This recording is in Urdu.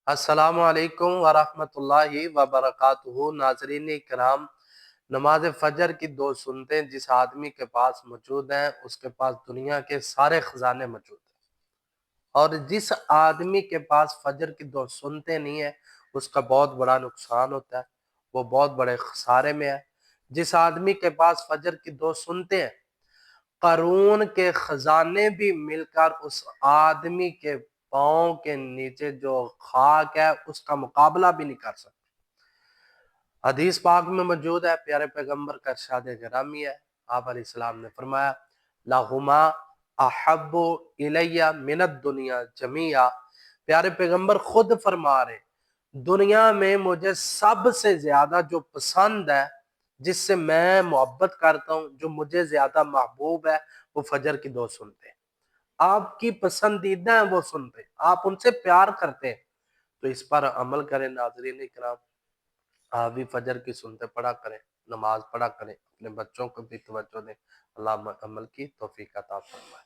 السلام علیکم ورحمۃ اللہ وبرکاتہ۔ ناظرین کرام، نماز فجر کی دو سنتیں جس آدمی کے پاس موجود ہیں اس کے پاس دنیا کے سارے خزانے موجود ہیں، اور جس آدمی کے پاس فجر کی دو سنتیں نہیں ہیں اس کا بہت بڑا نقصان ہوتا ہے، وہ بہت بڑے خسارے میں ہے۔ جس آدمی کے پاس فجر کی دو سنتیں ہیں، قارون کے خزانے بھی مل کر اس آدمی کے پاؤں کے نیچے جو خاک ہے اس کا مقابلہ بھی نہیں کر سکتے۔ حدیث پاک میں موجود ہے، پیارے پیغمبر کا ارشاد گرامی ہے، آپ علیہ السلام نے فرمایا لہما احب الی من الدنیا جمیعا۔ پیارے پیغمبر خود فرما رہے دنیا میں مجھے سب سے زیادہ جو پسند ہے، جس سے میں محبت کرتا ہوں، جو مجھے زیادہ محبوب ہے، وہ فجر کی دو سنتے ہیں۔ آپ کی پسندیدہ ہیں وہ سنتے ہیں، آپ ان سے پیار کرتے ہیں، تو اس پر عمل کریں۔ ناظرین کرام، آپ بھی فجر کی سنتے پڑھا کریں، نماز پڑھا کریں، اپنے بچوں کو بھی توجہ دیں۔ اللہ عمل کی توفیق عطا فرمائے۔